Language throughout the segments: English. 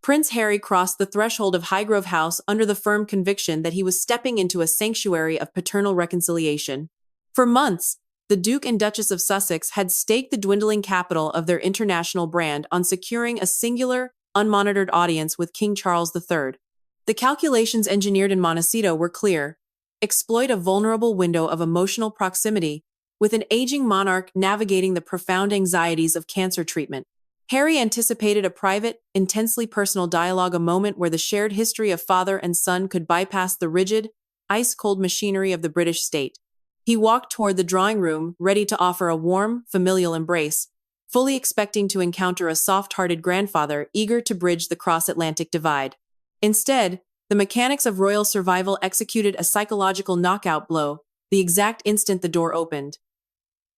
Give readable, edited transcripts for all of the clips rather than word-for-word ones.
Prince Harry crossed the threshold of Highgrove House under the firm conviction that he was stepping into a sanctuary of paternal reconciliation. For months, the Duke and Duchess of Sussex had staked the dwindling capital of their international brand on securing a singular, unmonitored audience with King Charles III. The calculations engineered in Montecito were clear: exploit a vulnerable window of emotional proximity, with an aging monarch navigating the profound anxieties of cancer treatment. Harry anticipated a private, intensely personal dialogue, a moment where the shared history of father and son could bypass the rigid, ice-cold machinery of the British state. He walked toward the drawing room, ready to offer a warm, familial embrace, fully expecting to encounter a soft-hearted grandfather eager to bridge the cross-Atlantic divide. Instead, the mechanics of royal survival executed a psychological knockout blow the exact instant the door opened.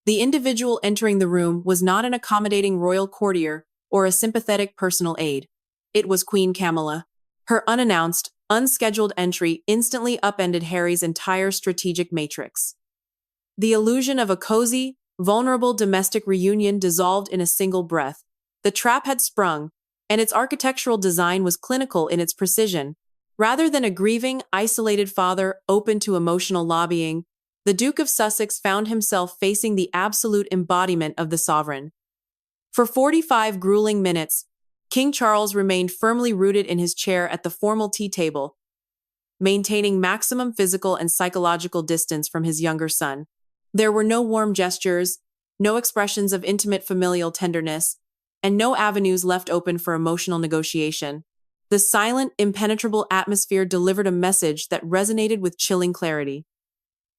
The individual entering the room was not an accommodating royal courtier or a sympathetic personal aide. It was Queen Camilla. Her unannounced, unscheduled entry instantly upended Harry's entire strategic matrix. The illusion of a cozy, vulnerable domestic reunion dissolved in a single breath. The trap had sprung, and its architectural design was clinical in its precision. Rather than a grieving, isolated father open to emotional lobbying, the Duke of Sussex found himself facing the absolute embodiment of the sovereign. For 45 grueling minutes, King Charles remained firmly rooted in his chair at the formal tea table, maintaining maximum physical and psychological distance from his younger son. There were no warm gestures, no expressions of intimate familial tenderness, and no avenues left open for emotional negotiation. The silent, impenetrable atmosphere delivered a message that resonated with chilling clarity.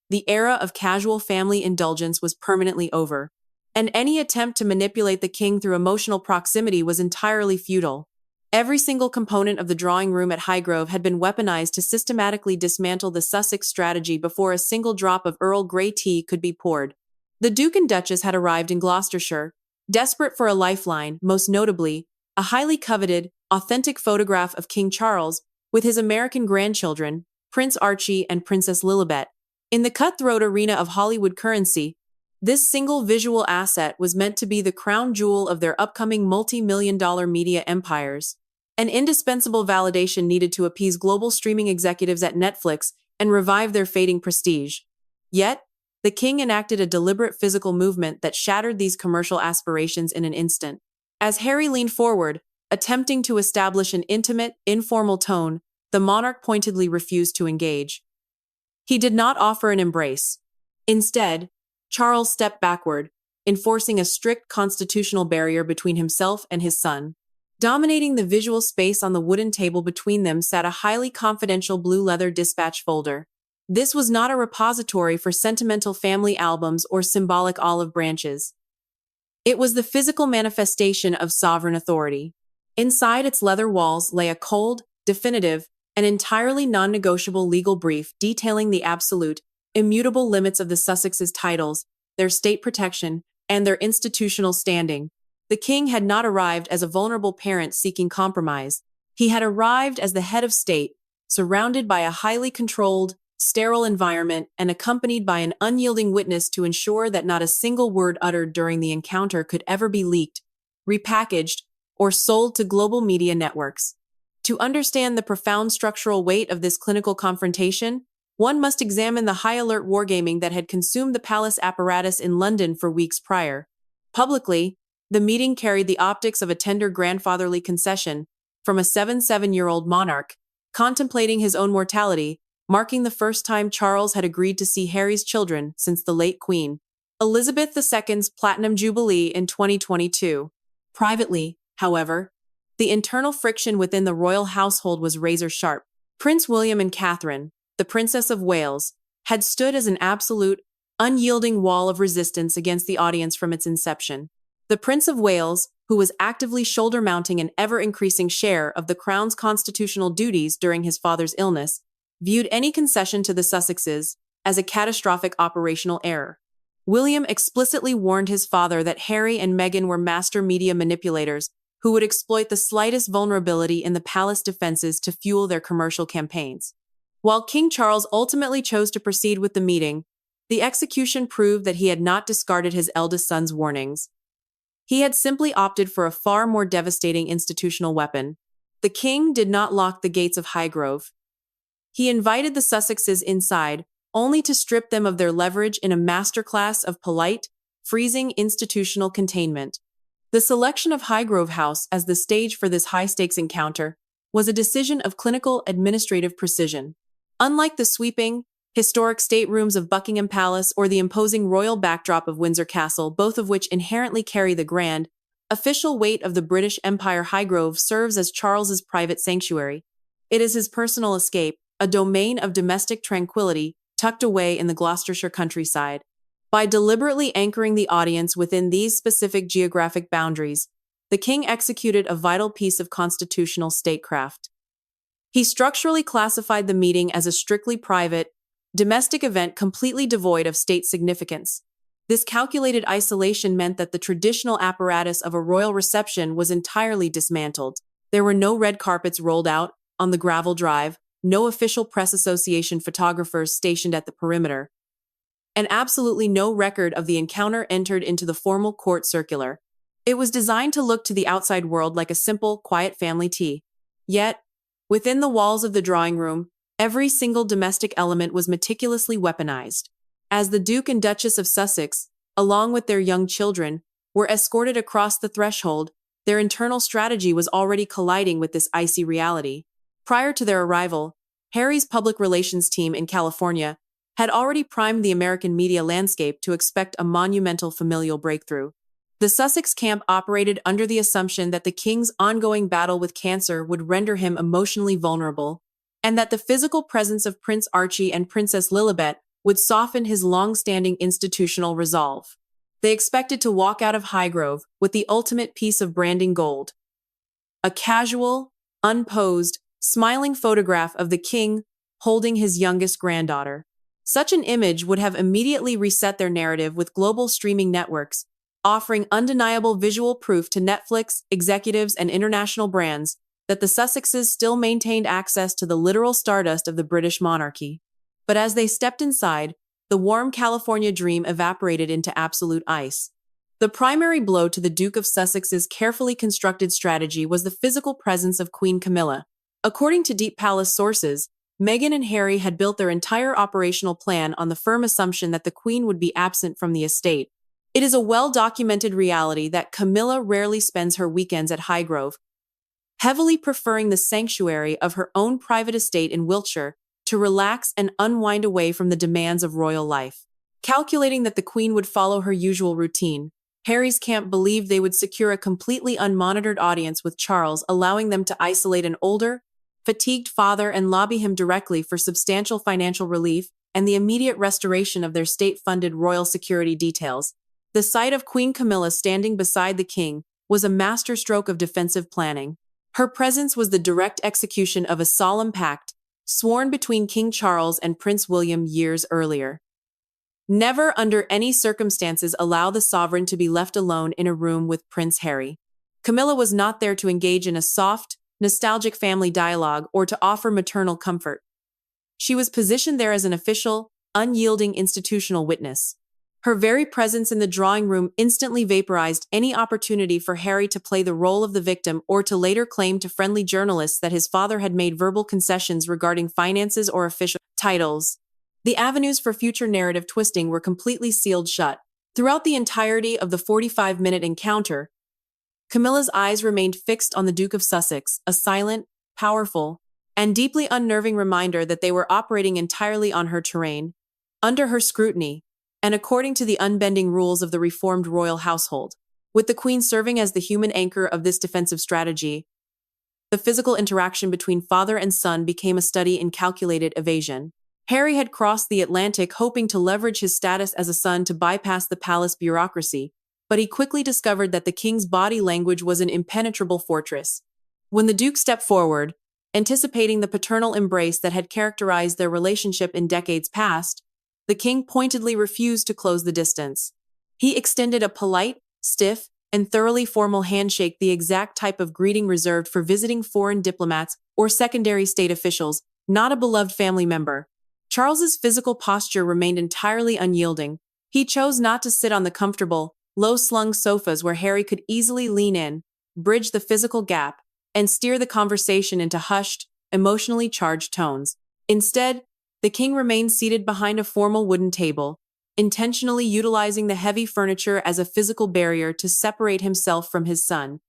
The era of casual family indulgence was permanently over, and any attempt to manipulate the king through emotional proximity was entirely futile. Every single component of the drawing room at Highgrove had been weaponized to systematically dismantle the Sussex strategy before a single drop of Earl Grey tea could be poured. The Duke and Duchess had arrived in Gloucestershire, desperate for a lifeline, most notably, a highly coveted, authentic photograph of King Charles with his American grandchildren, Prince Archie and Princess Lilibet. In the cutthroat arena of Hollywood currency, this single visual asset was meant to be the crown jewel of their upcoming multi-million-dollar media empires, an indispensable validation needed to appease global streaming executives at Netflix and revive their fading prestige. Yet, the king enacted a deliberate physical movement that shattered these commercial aspirations in an instant. As Harry leaned forward, attempting to establish an intimate, informal tone, the monarch pointedly refused to engage. He did not offer an embrace. Instead, Charles stepped backward, enforcing a strict constitutional barrier between himself and his son. Dominating the visual space on the wooden table between them sat a highly confidential blue leather dispatch folder. This was not a repository for sentimental family albums or symbolic olive branches. It was the physical manifestation of sovereign authority. Inside its leather walls lay a cold, definitive, and entirely non-negotiable legal brief detailing the absolute, immutable limits of the Sussexes' titles, their state protection, and their institutional standing. The king had not arrived as a vulnerable parent seeking compromise. He had arrived as the head of state, surrounded by a highly controlled, sterile environment and accompanied by an unyielding witness to ensure that not a single word uttered during the encounter could ever be leaked, repackaged, or sold to global media networks. To understand the profound structural weight of this clinical confrontation, one must examine the high-alert wargaming that had consumed the palace apparatus in London for weeks prior. Publicly, the meeting carried the optics of a tender grandfatherly concession from a 77-year-old monarch, contemplating his own mortality, marking the first time Charles had agreed to see Harry's children since the late Queen Elizabeth II's Platinum Jubilee in 2022. Privately, however, the internal friction within the royal household was razor-sharp. Prince William and Catherine, the Princess of Wales, had stood as an absolute, unyielding wall of resistance against the audience from its inception. The Prince of Wales, who was actively shoulder-mounting an ever-increasing share of the Crown's constitutional duties during his father's illness, viewed any concession to the Sussexes as a catastrophic operational error. William explicitly warned his father that Harry and Meghan were master media manipulators who would exploit the slightest vulnerability in the palace defenses to fuel their commercial campaigns. While King Charles ultimately chose to proceed with the meeting, the execution proved that he had not discarded his eldest son's warnings. He had simply opted for a far more devastating institutional weapon: The king did not lock the gates of Highgrove. He invited the Sussexes inside, only to strip them of their leverage in a masterclass of polite, freezing institutional containment. The selection of Highgrove House as the stage for this high-stakes encounter was a decision of clinical administrative precision. Unlike the sweeping, historic staterooms of Buckingham Palace or the imposing royal backdrop of Windsor Castle, both of which inherently carry the grand, official weight of the British Empire, Highgrove serves as Charles's private sanctuary. It is his personal escape, a domain of domestic tranquility tucked away in the Gloucestershire countryside. By deliberately anchoring the audience within these specific geographic boundaries, the king executed a vital piece of constitutional statecraft. He structurally classified the meeting as a strictly private, domestic event completely devoid of state significance. This calculated isolation meant that the traditional apparatus of a royal reception was entirely dismantled. There were no red carpets rolled out on the gravel drive, no official press association photographers stationed at the perimeter, and absolutely no record of the encounter entered into the formal court circular. It was designed to look to the outside world like a simple, quiet family tea. Yet, within the walls of the drawing room, every single domestic element was meticulously weaponized. As the Duke and Duchess of Sussex, along with their young children, were escorted across the threshold, their internal strategy was already colliding with this icy reality. Prior to their arrival, Harry's public relations team in California had already primed the American media landscape to expect a monumental familial breakthrough. The Sussex camp operated under the assumption that the king's ongoing battle with cancer would render him emotionally vulnerable, and that the physical presence of Prince Archie and Princess Lilibet would soften his long-standing institutional resolve. They expected to walk out of Highgrove with the ultimate piece of branding gold: a casual, unposed, smiling photograph of the king holding his youngest granddaughter. Such an image would have immediately reset their narrative with global streaming networks, offering undeniable visual proof to Netflix, executives, and international brands that the Sussexes still maintained access to the literal stardust of the British monarchy. But as they stepped inside, the warm California dream evaporated into absolute ice. The primary blow to the Duke of Sussex's carefully constructed strategy was the physical presence of Queen Camilla. According to deep palace sources, Meghan and Harry had built their entire operational plan on the firm assumption that the Queen would be absent from the estate. It is a well-documented reality that Camilla rarely spends her weekends at Highgrove, heavily preferring the sanctuary of her own private estate in Wiltshire to relax and unwind away from the demands of royal life. Calculating that the Queen would follow her usual routine, Harry's camp believed they would secure a completely unmonitored audience with Charles, allowing them to isolate an older, fatigued father and lobby him directly for substantial financial relief and the immediate restoration of their state-funded royal security details. The sight of Queen Camilla standing beside the king was a masterstroke of defensive planning. Her presence was the direct execution of a solemn pact sworn between King Charles and Prince William years earlier. Never under any circumstances allow the sovereign to be left alone in a room with Prince Harry. Camilla was not there to engage in a soft, nostalgic family dialogue or to offer maternal comfort. She was positioned there as an official, unyielding institutional witness. Her very presence in the drawing room instantly vaporized any opportunity for Harry to play the role of the victim or to later claim to friendly journalists that his father had made verbal concessions regarding finances or official titles. The avenues for future narrative twisting were completely sealed shut. Throughout the entirety of the 45-minute encounter, Camilla's eyes remained fixed on the Duke of Sussex, a silent, powerful, and deeply unnerving reminder that they were operating entirely on her terrain, under her scrutiny, and according to the unbending rules of the reformed royal household. With the Queen serving as the human anchor of this defensive strategy, the physical interaction between father and son became a study in calculated evasion. Harry had crossed the Atlantic hoping to leverage his status as a son to bypass the palace bureaucracy, but he quickly discovered that the king's body language was an impenetrable fortress. When the Duke stepped forward, anticipating the paternal embrace that had characterized their relationship in decades past, the king pointedly refused to close the distance. He extended a polite, stiff, and thoroughly formal handshake, the exact type of greeting reserved for visiting foreign diplomats or secondary state officials, not a beloved family member. Charles's physical posture remained entirely unyielding. He chose not to sit on the comfortable, low-slung sofas where Harry could easily lean in, bridge the physical gap, and steer the conversation into hushed, emotionally charged tones. Instead, the king remained seated behind a formal wooden table, intentionally utilizing the heavy furniture as a physical barrier to separate himself from his son.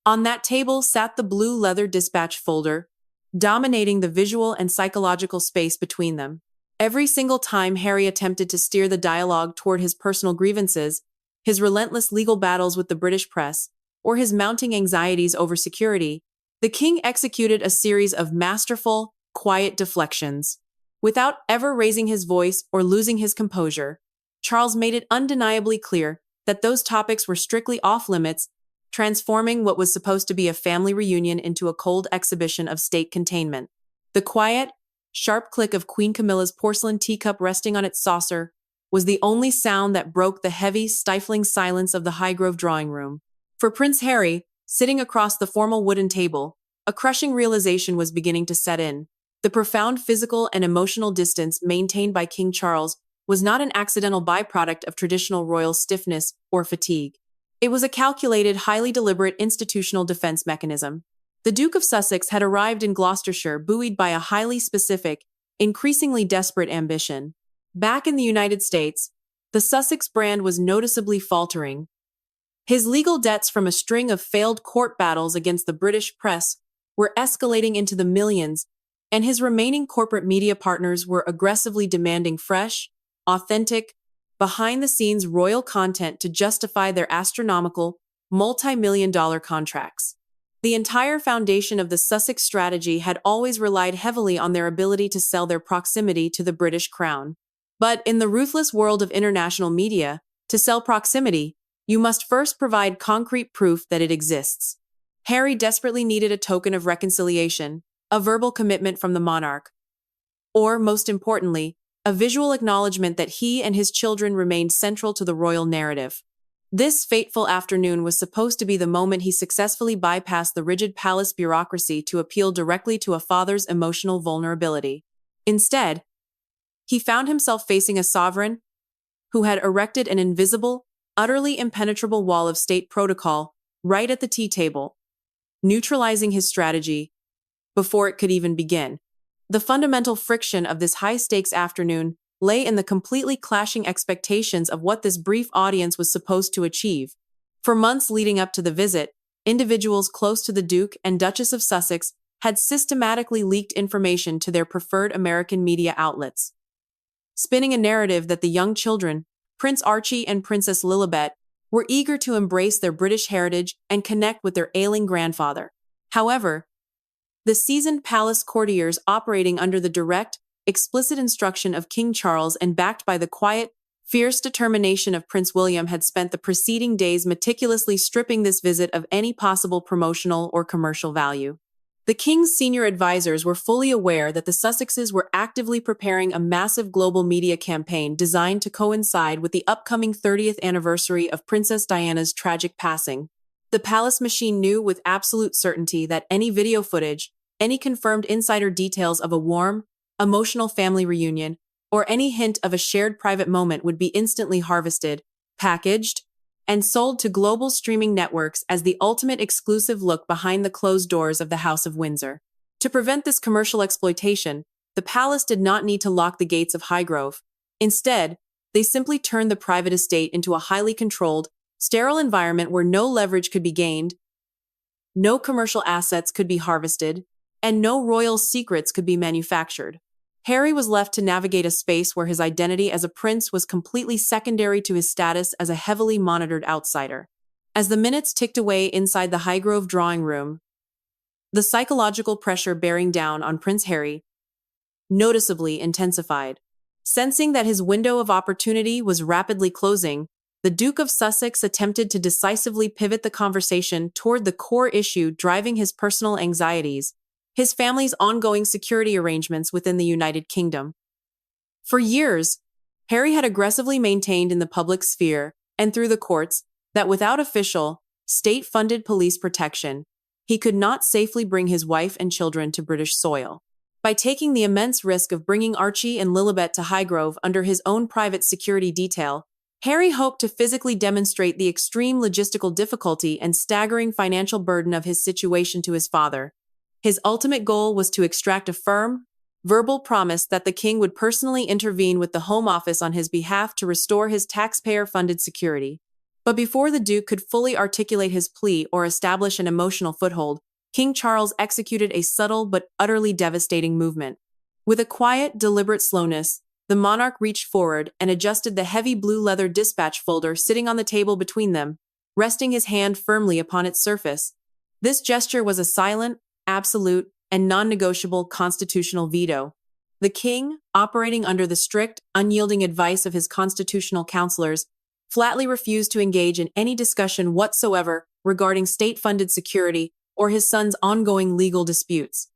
On that table sat the blue leather dispatch folder, dominating the visual and psychological space between them. Every single time Harry attempted to steer the dialogue toward his personal grievances, his relentless legal battles with the British press, or his mounting anxieties over security, the king executed a series of masterful, quiet deflections. Without ever raising his voice or losing his composure, Charles made it undeniably clear that those topics were strictly off-limits, transforming what was supposed to be a family reunion into a cold exhibition of state containment. The quiet, sharp click of Queen Camilla's porcelain teacup resting on its saucer was the only sound that broke the heavy, stifling silence of the Highgrove drawing room. For Prince Harry, sitting across the formal wooden table, a crushing realization was beginning to set in. The profound physical and emotional distance maintained by King Charles was not an accidental byproduct of traditional royal stiffness or fatigue. It was a calculated, highly deliberate institutional defense mechanism. The Duke of Sussex had arrived in Gloucestershire buoyed by a highly specific, increasingly desperate ambition. Back in the United States, the Sussex brand was noticeably faltering. His legal debts from a string of failed court battles against the British press were escalating into the millions, and his remaining corporate media partners were aggressively demanding fresh, authentic, behind-the-scenes royal content to justify their astronomical, multi-million-dollar contracts. The entire foundation of the Sussex strategy had always relied heavily on their ability to sell their proximity to the British crown. But in the ruthless world of international media, to sell proximity, you must first provide concrete proof that it exists. Harry desperately needed a token of reconciliation, a verbal commitment from the monarch, or, most importantly, a visual acknowledgement that he and his children remained central to the royal narrative. This fateful afternoon was supposed to be the moment he successfully bypassed the rigid palace bureaucracy to appeal directly to a father's emotional vulnerability. Instead, he found himself facing a sovereign who had erected an invisible, utterly impenetrable wall of state protocol right at the tea table, neutralizing his strategy before it could even begin. The fundamental friction of this high-stakes afternoon lay in the completely clashing expectations of what this brief audience was supposed to achieve. For months leading up to the visit, individuals close to the Duke and Duchess of Sussex had systematically leaked information to their preferred American media outlets, spinning a narrative that the young children, Prince Archie and Princess Lilibet, were eager to embrace their British heritage and connect with their ailing grandfather. However, the seasoned palace courtiers operating under the direct, explicit instruction of King Charles and backed by the quiet, fierce determination of Prince William had spent the preceding days meticulously stripping this visit of any possible promotional or commercial value. The king's senior advisors were fully aware that the Sussexes were actively preparing a massive global media campaign designed to coincide with the upcoming 30th anniversary of Princess Diana's tragic passing. The palace machine knew with absolute certainty that any video footage, any confirmed insider details of a warm, emotional family reunion, or any hint of a shared private moment would be instantly harvested, packaged, and sold to global streaming networks as the ultimate exclusive look behind the closed doors of the House of Windsor. To prevent this commercial exploitation, the palace did not need to lock the gates of Highgrove. Instead, they simply turned the private estate into a highly controlled, sterile environment where no leverage could be gained, no commercial assets could be harvested, and no royal secrets could be manufactured. Harry was left to navigate a space where his identity as a prince was completely secondary to his status as a heavily monitored outsider. As the minutes ticked away inside the Highgrove drawing room, the psychological pressure bearing down on Prince Harry noticeably intensified. Sensing that his window of opportunity was rapidly closing, the Duke of Sussex attempted to decisively pivot the conversation toward the core issue driving his personal anxieties: his family's ongoing security arrangements within the United Kingdom. For years, Harry had aggressively maintained in the public sphere and through the courts that without official, state-funded police protection, he could not safely bring his wife and children to British soil. By taking the immense risk of bringing Archie and Lilibet to Highgrove under his own private security detail, Harry hoped to physically demonstrate the extreme logistical difficulty and staggering financial burden of his situation to his father. His ultimate goal was to extract a firm, verbal promise that the king would personally intervene with the Home Office on his behalf to restore his taxpayer-funded security. But before the Duke could fully articulate his plea or establish an emotional foothold, King Charles executed a subtle but utterly devastating movement. With a quiet, deliberate slowness, the monarch reached forward and adjusted the heavy blue leather dispatch folder sitting on the table between them, resting his hand firmly upon its surface. This gesture was a silent, absolute, and non-negotiable constitutional veto. The king, operating under the strict, unyielding advice of his constitutional counselors, flatly refused to engage in any discussion whatsoever regarding state-funded security or his son's ongoing legal disputes.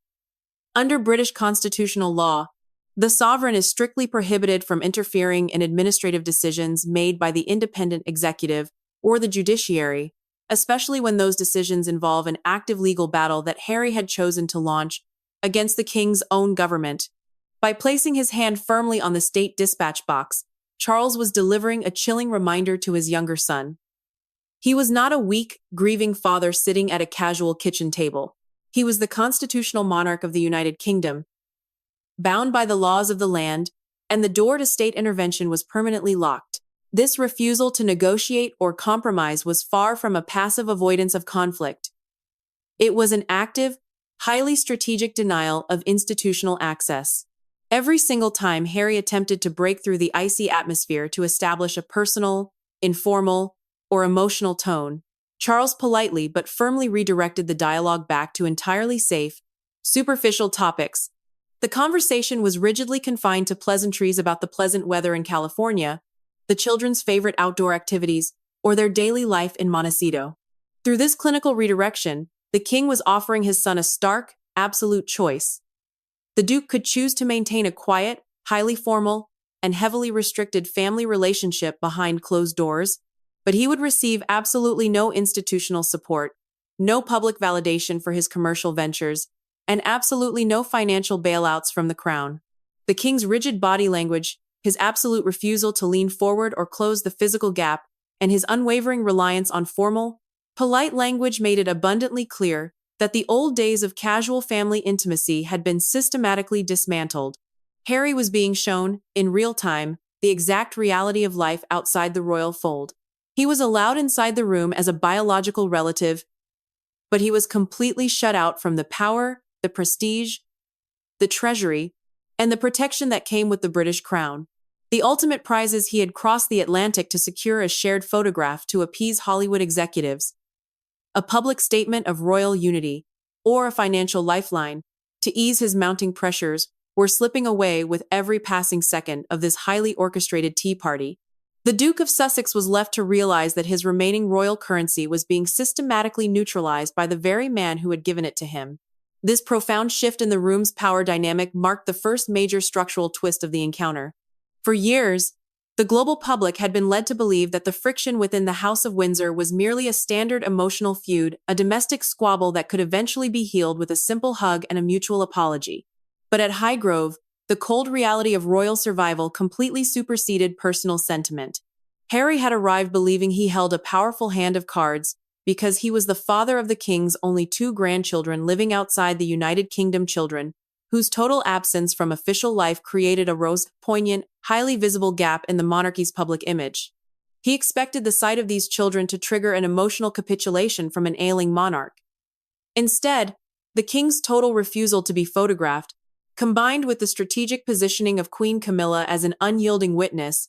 Under British constitutional law, the sovereign is strictly prohibited from interfering in administrative decisions made by the independent executive or the judiciary, especially when those decisions involve an active legal battle that Harry had chosen to launch against the king's own government. By placing his hand firmly on the state dispatch box, Charles was delivering a chilling reminder to his younger son. He was not a weak, grieving father sitting at a casual kitchen table. He was the constitutional monarch of the United Kingdom, bound by the laws of the land, and the door to state intervention was permanently locked. This refusal to negotiate or compromise was far from a passive avoidance of conflict. It was an active, highly strategic denial of institutional access. Every single time Harry attempted to break through the icy atmosphere to establish a personal, informal, or emotional tone, Charles politely but firmly redirected the dialogue back to entirely safe, superficial topics. The conversation was rigidly confined to pleasantries about the pleasant weather in California, the children's favorite outdoor activities, or their daily life in Montecito. Through this clinical redirection, the king was offering his son a stark, absolute choice. The Duke could choose to maintain a quiet, highly formal, and heavily restricted family relationship behind closed doors, but he would receive absolutely no institutional support, no public validation for his commercial ventures, and absolutely no financial bailouts from the crown. The king's rigid body language, his absolute refusal to lean forward or close the physical gap, and his unwavering reliance on formal, polite language made it abundantly clear that the old days of casual family intimacy had been systematically dismantled. Harry was being shown, in real time, the exact reality of life outside the royal fold. He was allowed inside the room as a biological relative, but he was completely shut out from the power, the prestige, the treasury, and the protection that came with the British crown. The ultimate prizes he had crossed the Atlantic to secure a shared photograph to appease Hollywood executives, a public statement of royal unity, or a financial lifeline to ease his mounting pressures were slipping away with every passing second of this highly orchestrated tea party. The Duke of Sussex was left to realize that his remaining royal currency was being systematically neutralized by the very man who had given it to him. This profound shift in the room's power dynamic marked the first major structural twist of the encounter. For years, the global public had been led to believe that the friction within the House of Windsor was merely a standard emotional feud, a domestic squabble that could eventually be healed with a simple hug and a mutual apology. But at Highgrove, the cold reality of royal survival completely superseded personal sentiment. Harry had arrived believing he held a powerful hand of cards because he was the father of the king's only 2 grandchildren living outside the United Kingdom, children whose total absence from official life created a poignant, highly visible gap in the monarchy's public image. He expected the sight of these children to trigger an emotional capitulation from an ailing monarch. Instead, the king's total refusal to be photographed, combined with the strategic positioning of Queen Camilla as an unyielding witness,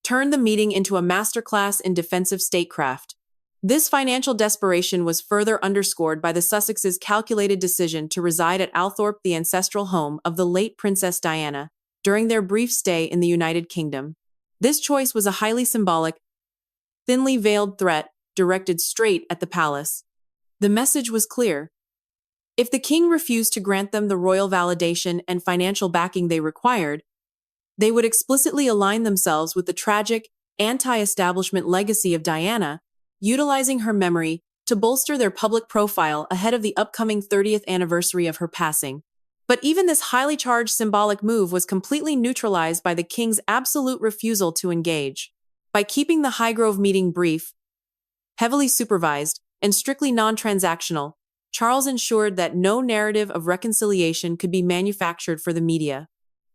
turned the meeting into a masterclass in defensive statecraft. This financial desperation was further underscored by the Sussexes' calculated decision to reside at Althorpe, the ancestral home of the late Princess Diana, during their brief stay in the United Kingdom. This choice was a highly symbolic, thinly veiled threat directed straight at the palace. The message was clear. If the king refused to grant them the royal validation and financial backing they required, they would explicitly align themselves with the tragic, anti-establishment legacy of Diana, utilizing her memory to bolster their public profile ahead of the upcoming 30th anniversary of her passing. But even this highly charged symbolic move was completely neutralized by the king's absolute refusal to engage. By keeping the Highgrove meeting brief, heavily supervised, and strictly non-transactional, Charles ensured that no narrative of reconciliation could be manufactured for the media.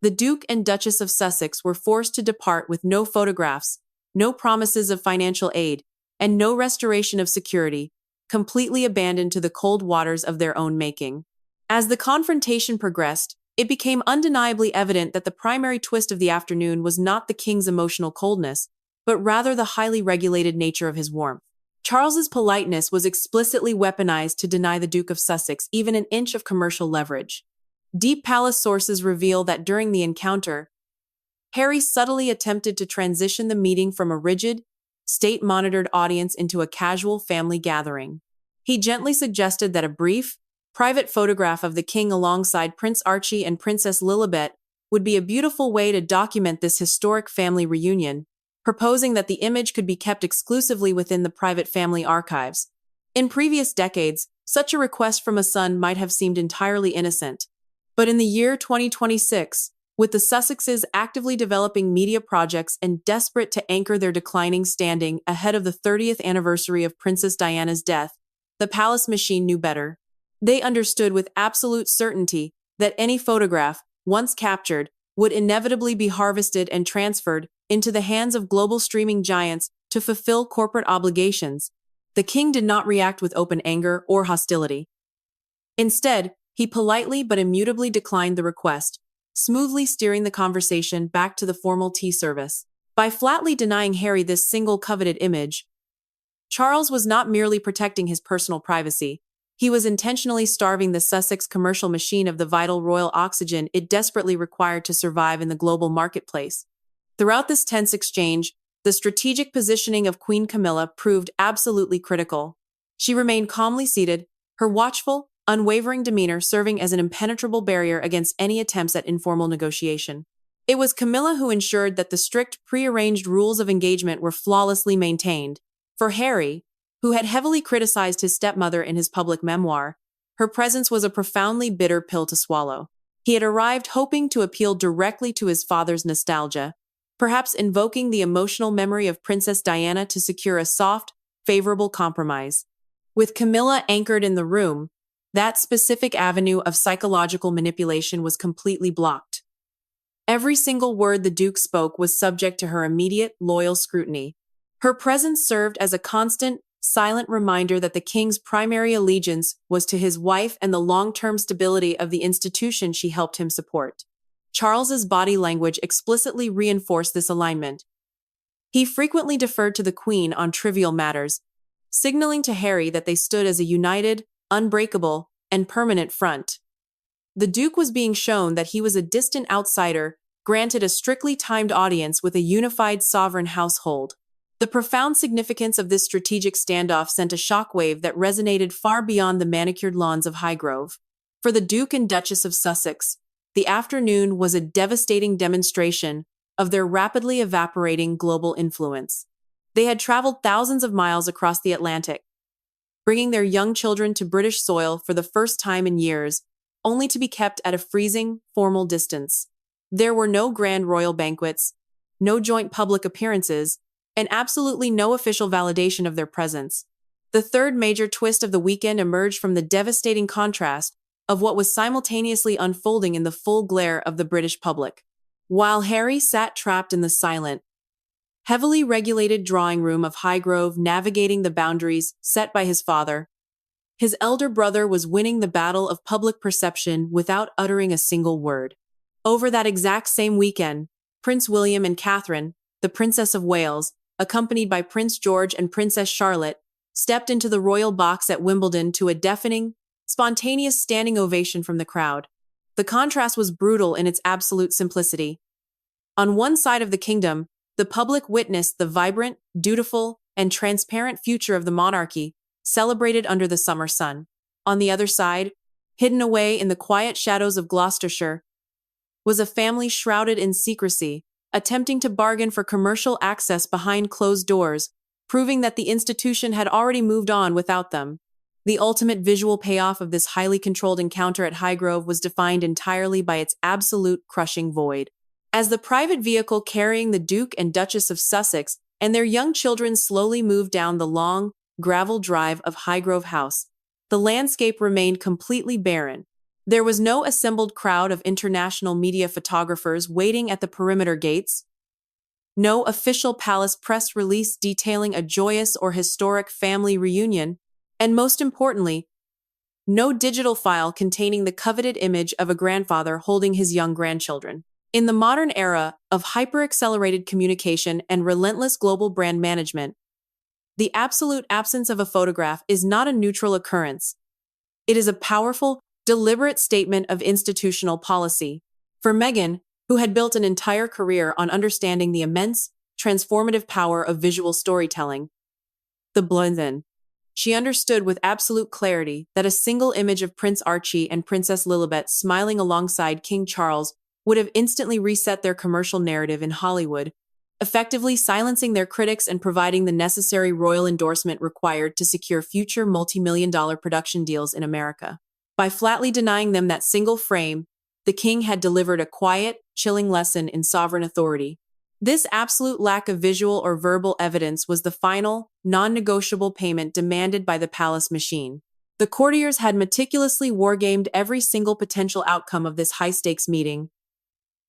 The Duke and Duchess of Sussex were forced to depart with no photographs, no promises of financial aid, and no restoration of security, completely abandoned to the cold waters of their own making. As the confrontation progressed, it became undeniably evident that the primary twist of the afternoon was not the king's emotional coldness, but rather the highly regulated nature of his warmth. Charles's politeness was explicitly weaponized to deny the Duke of Sussex even an inch of commercial leverage. Deep palace sources reveal that during the encounter, Harry subtly attempted to transition the meeting from a rigid, state-monitored audience into a casual family gathering. He gently suggested that a brief, private photograph of the king alongside Prince Archie and Princess Lilibet would be a beautiful way to document this historic family reunion, proposing that the image could be kept exclusively within the private family archives. In previous decades, such a request from a son might have seemed entirely innocent. But in the year 2026, with the Sussexes actively developing media projects and desperate to anchor their declining standing ahead of the 30th anniversary of Princess Diana's death, the palace machine knew better. They understood with absolute certainty that any photograph, once captured, would inevitably be harvested and transferred into the hands of global streaming giants to fulfill corporate obligations. The king did not react with open anger or hostility. Instead, he politely but immutably declined the request, smoothly steering the conversation back to the formal tea service. By flatly denying Harry this single coveted image, Charles was not merely protecting his personal privacy. He was intentionally starving the Sussex commercial machine of the vital royal oxygen it desperately required to survive in the global marketplace. Throughout this tense exchange, the strategic positioning of Queen Camilla proved absolutely critical. She remained calmly seated, her watchful, unwavering demeanor serving as an impenetrable barrier against any attempts at informal negotiation. It was Camilla who ensured that the strict, prearranged rules of engagement were flawlessly maintained. For Harry, who had heavily criticized his stepmother in his public memoir, her presence was a profoundly bitter pill to swallow. He had arrived hoping to appeal directly to his father's nostalgia, perhaps invoking the emotional memory of Princess Diana to secure a soft, favorable compromise. With Camilla anchored in the room, that specific avenue of psychological manipulation was completely blocked. Every single word the Duke spoke was subject to her immediate, loyal scrutiny. Her presence served as a constant, silent reminder that the king's primary allegiance was to his wife and the long-term stability of the institution she helped him support. Charles's body language explicitly reinforced this alignment. He frequently deferred to the Queen on trivial matters, signaling to Harry that they stood as a united, unbreakable, and permanent front. The Duke was being shown that he was a distant outsider, granted a strictly timed audience with a unified sovereign household. The profound significance of this strategic standoff sent a shockwave that resonated far beyond the manicured lawns of Highgrove. For the Duke and Duchess of Sussex, the afternoon was a devastating demonstration of their rapidly evaporating global influence. They had traveled thousands of miles across the Atlantic, bringing their young children to British soil for the first time in years, only to be kept at a freezing, formal distance. There were no grand royal banquets, no joint public appearances, and absolutely no official validation of their presence. The third major twist of the weekend emerged from the devastating contrast of what was simultaneously unfolding in the full glare of the British public. While Harry sat trapped in the silent, heavily regulated drawing room of Highgrove navigating the boundaries set by his father, his elder brother was winning the battle of public perception without uttering a single word. Over that exact same weekend, Prince William and Catherine, the Princess of Wales, accompanied by Prince George and Princess Charlotte, stepped into the royal box at Wimbledon to a deafening, spontaneous standing ovation from the crowd. The contrast was brutal in its absolute simplicity. On one side of the kingdom, the public witnessed the vibrant, dutiful, and transparent future of the monarchy, celebrated under the summer sun. On the other side, hidden away in the quiet shadows of Gloucestershire, was a family shrouded in secrecy, attempting to bargain for commercial access behind closed doors, proving that the institution had already moved on without them. The ultimate visual payoff of this highly controlled encounter at Highgrove was defined entirely by its absolute crushing void. As the private vehicle carrying the Duke and Duchess of Sussex and their young children slowly moved down the long, gravel drive of Highgrove House. The landscape remained completely barren. There was no assembled crowd of international media photographers waiting at the perimeter gates, no official palace press release detailing a joyous or historic family reunion, and most importantly, no digital file containing the coveted image of a grandfather holding his young grandchildren. In the modern era of hyper-accelerated communication and relentless global brand management, the absolute absence of a photograph is not a neutral occurrence. It is a powerful, deliberate statement of institutional policy. For Meghan, who had built an entire career on understanding the immense, transformative power of visual storytelling, she understood with absolute clarity that a single image of Prince Archie and Princess Lilibet smiling alongside King Charles would have instantly reset their commercial narrative in Hollywood, effectively silencing their critics and providing the necessary royal endorsement required to secure future multi-million-dollar production deals in America. By flatly denying them that single frame, the king had delivered a quiet, chilling lesson in sovereign authority. This absolute lack of visual or verbal evidence was the final, non-negotiable payment demanded by the palace machine. The courtiers had meticulously wargamed every single potential outcome of this high-stakes meeting,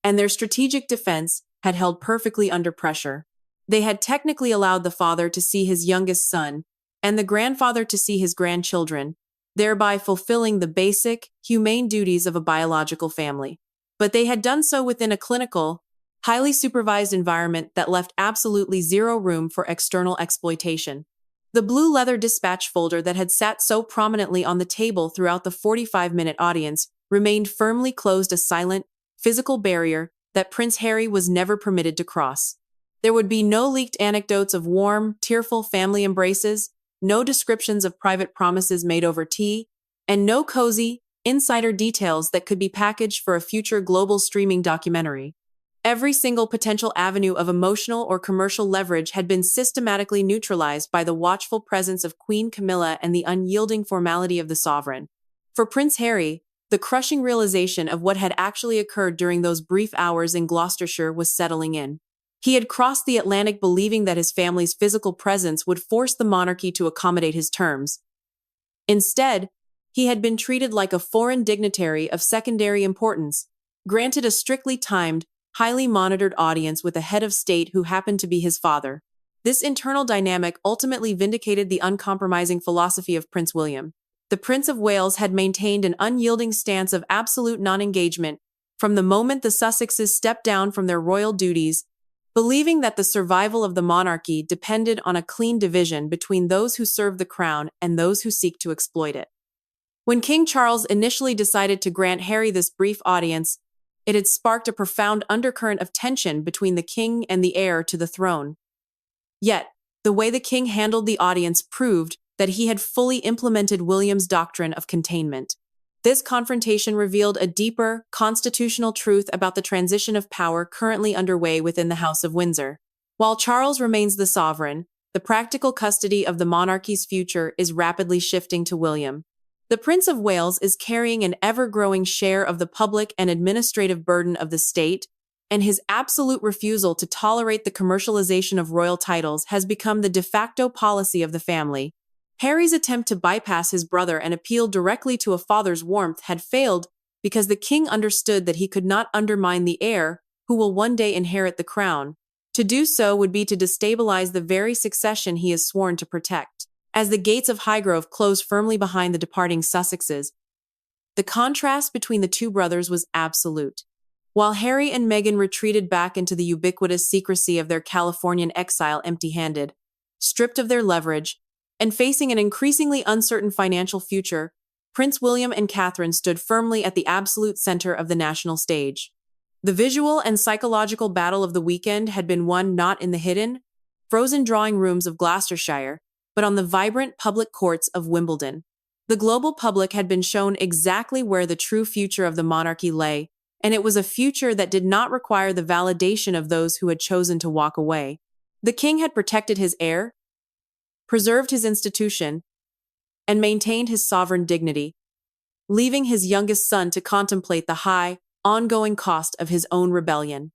and their strategic defense had held perfectly under pressure. They had technically allowed the father to see his youngest son, and the grandfather to see his grandchildren, thereby fulfilling the basic, humane duties of a biological family. But they had done so within a clinical, highly supervised environment that left absolutely zero room for external exploitation. The blue leather dispatch folder that had sat so prominently on the table throughout the 45-minute audience remained firmly closed, a silent, physical barrier that Prince Harry was never permitted to cross. There would be no leaked anecdotes of warm, tearful family embraces, no descriptions of private promises made over tea, and no cozy, insider details that could be packaged for a future global streaming documentary. Every single potential avenue of emotional or commercial leverage had been systematically neutralized by the watchful presence of Queen Camilla and the unyielding formality of the sovereign. For Prince Harry, the crushing realization of what had actually occurred during those brief hours in Gloucestershire was settling in. He had crossed the Atlantic believing that his family's physical presence would force the monarchy to accommodate his terms. Instead, he had been treated like a foreign dignitary of secondary importance, granted a strictly timed, highly monitored audience with a head of state who happened to be his father. This internal dynamic ultimately vindicated the uncompromising philosophy of Prince William. The Prince of Wales had maintained an unyielding stance of absolute non-engagement from the moment the Sussexes stepped down from their royal duties, believing that the survival of the monarchy depended on a clean division between those who serve the crown and those who seek to exploit it. When King Charles initially decided to grant Harry this brief audience, it had sparked a profound undercurrent of tension between the king and the heir to the throne. Yet, the way the king handled the audience proved that he had fully implemented William's doctrine of containment. This confrontation revealed a deeper, constitutional truth about the transition of power currently underway within the House of Windsor. While Charles remains the sovereign, the practical custody of the monarchy's future is rapidly shifting to William. The Prince of Wales is carrying an ever-growing share of the public and administrative burden of the state, and his absolute refusal to tolerate the commercialization of royal titles has become the de facto policy of the family. Harry's attempt to bypass his brother and appeal directly to a father's warmth had failed because the king understood that he could not undermine the heir, who will one day inherit the crown. To do so would be to destabilize the very succession he is sworn to protect. As the gates of Highgrove closed firmly behind the departing Sussexes, the contrast between the two brothers was absolute. While Harry and Meghan retreated back into the ubiquitous secrecy of their Californian exile empty-handed, stripped of their leverage, and facing an increasingly uncertain financial future, Prince William and Catherine stood firmly at the absolute center of the national stage. The visual and psychological battle of the weekend had been won not in the hidden, frozen drawing rooms of Gloucestershire, but on the vibrant public courts of Wimbledon. The global public had been shown exactly where the true future of the monarchy lay, and it was a future that did not require the validation of those who had chosen to walk away. The king had protected his heir, preserved his institution, and maintained his sovereign dignity, leaving his youngest son to contemplate the high, ongoing cost of his own rebellion.